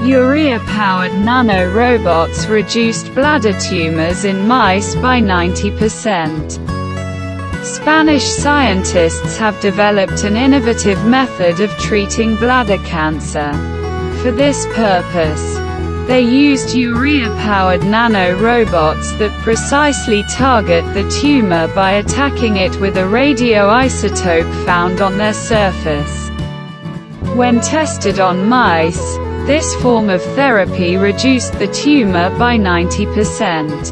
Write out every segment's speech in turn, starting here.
Urea-powered nanorobots reduced bladder tumors in mice by 90%. Spanish scientists have developed an innovative method of treating bladder cancer. For this purpose, they used urea-powered nanorobots that precisely target the tumor by attacking it with a radioisotope found on their surface. When tested on mice, this form of therapy reduced the tumor by 90%.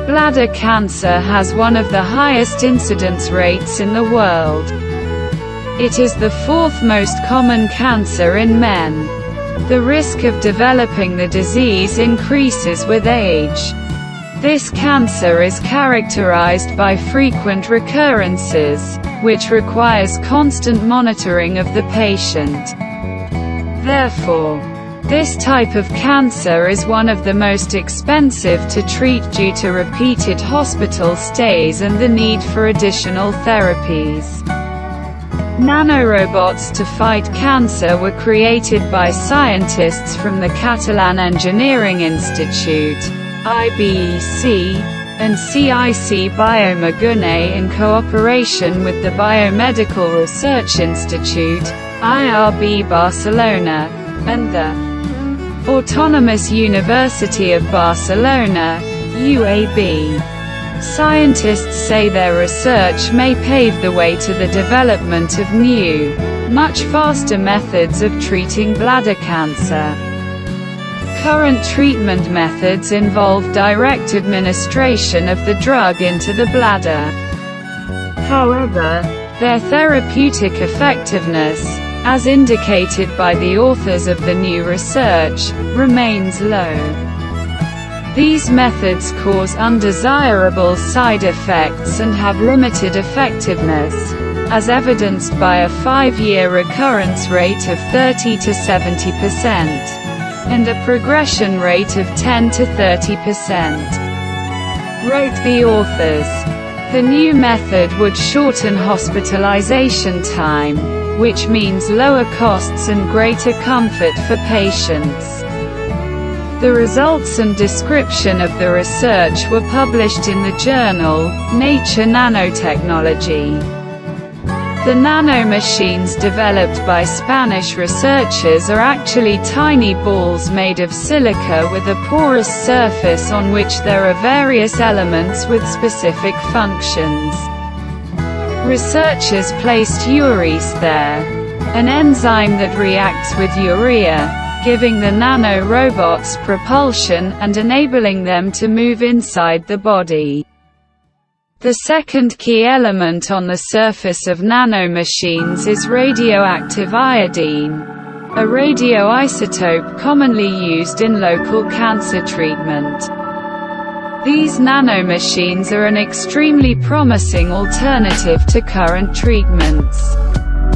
Bladder cancer has one of the highest incidence rates in the world. It is the fourth most common cancer in men. The risk of developing the disease increases with age. This cancer is characterized by frequent recurrences, which requires constant monitoring of the patient. Therefore, this type of cancer is one of the most expensive to treat due to repeated hospital stays and the need for additional therapies. Nanorobots to fight cancer were created by scientists from the Catalan Engineering Institute, IBEC, and CIC Biomagune in cooperation with the Biomedical Research Institute, IRB Barcelona, and the Autonomous University of Barcelona, UAB. Scientists say their research may pave the way to the development of new, much faster methods of treating bladder cancer. Current treatment methods involve direct administration of the drug into the bladder. However, their therapeutic effectiveness, as indicated by the authors of the new research, remains low. These methods cause undesirable side effects and have limited effectiveness, as evidenced by a 5-year recurrence rate of 30 to 70%. And a progression rate of 10 to 30%. Wrote the authors. The new method would shorten hospitalization time, which means lower costs and greater comfort for patients. The results and description of the research were published in the journal, Nature Nanotechnology. The nanomachines developed by Spanish researchers are actually tiny balls made of silica with a porous surface on which there are various elements with specific functions. Researchers placed urease there, an enzyme that reacts with urea, giving the nanorobots propulsion and enabling them to move inside the body. The second key element on the surface of nanomachines is radioactive iodine, a radioisotope commonly used in local cancer treatment. These nanomachines are an extremely promising alternative to current treatments.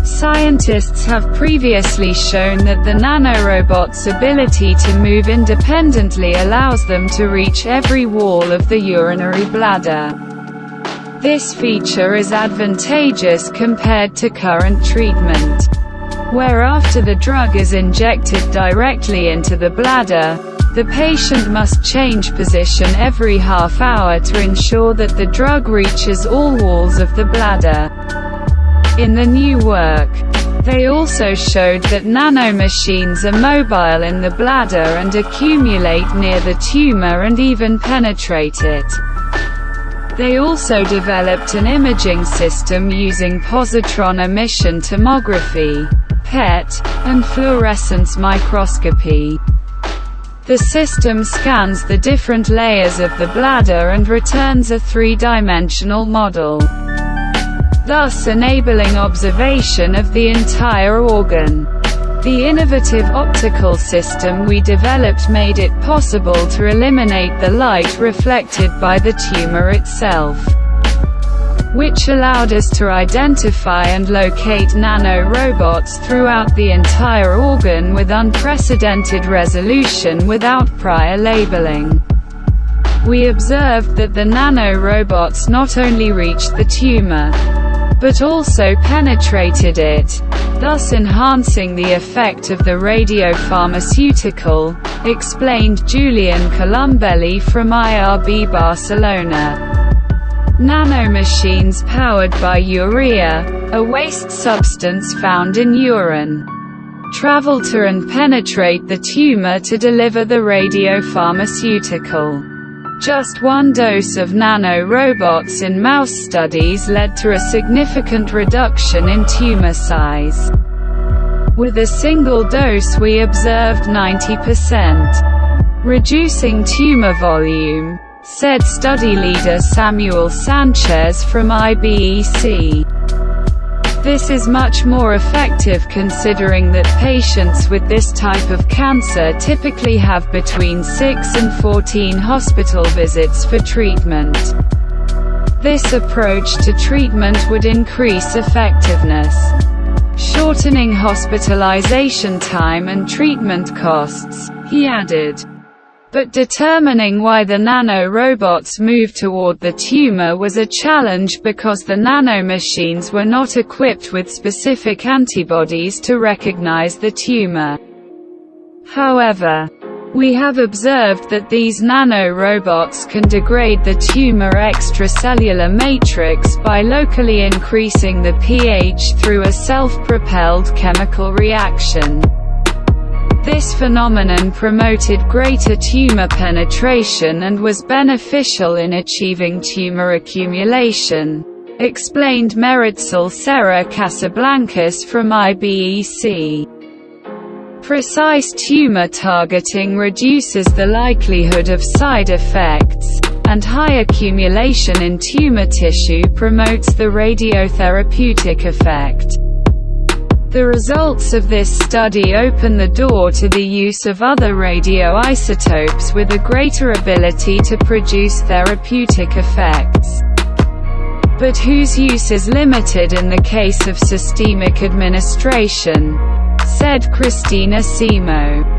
Scientists have previously shown that the nanorobot's ability to move independently allows them to reach every wall of the urinary bladder. This feature is advantageous compared to current treatment, where after the drug is injected directly into the bladder, the patient must change position every half hour to ensure that the drug reaches all walls of the bladder. In the new work, they also showed that nanomachines are mobile in the bladder and accumulate near the tumor and even penetrate it. They also developed an imaging system using positron emission tomography, PET, and fluorescence microscopy. The system scans the different layers of the bladder and returns a 3-dimensional model, thus enabling observation of the entire organ. The innovative optical system we developed made it possible to eliminate the light reflected by the tumor itself, which allowed us to identify and locate nanorobots throughout the entire organ with unprecedented resolution without prior labeling. we observed that the nanorobots not only reached the tumor, but also penetrated it, thus enhancing the effect of the radiopharmaceutical, explained Julian Colombelli from IRB Barcelona. Nanomachines powered by urea, a waste substance found in urine, travel to and penetrate the tumor to deliver the radiopharmaceutical. Just one dose of nanorobots in mouse studies led to a significant reduction in tumor size. With a single dose we observed 90% reducing tumor volume, said study leader Samuel Sanchez from IBEC. This is much more effective considering that patients with this type of cancer typically have between 6 and 14 hospital visits for treatment. This approach to treatment would increase effectiveness, shortening hospitalization time and treatment costs, he added. But determining why the nanorobots moved toward the tumor was a challenge because the nanomachines were not equipped with specific antibodies to recognize the tumor. However, we have observed that these nanorobots can degrade the tumor extracellular matrix by locally increasing the pH through a self-propelled chemical reaction. This phenomenon promoted greater tumor penetration and was beneficial in achieving tumor accumulation, explained Meritxell Serra Casablancas from IBEC. Precise tumor targeting reduces the likelihood of side effects, and high accumulation in tumor tissue promotes the radiotherapeutic effect. The results of this study open the door to the use of other radioisotopes with a greater ability to produce therapeutic effects, but whose use is limited in the case of systemic administration, said Christina Simo.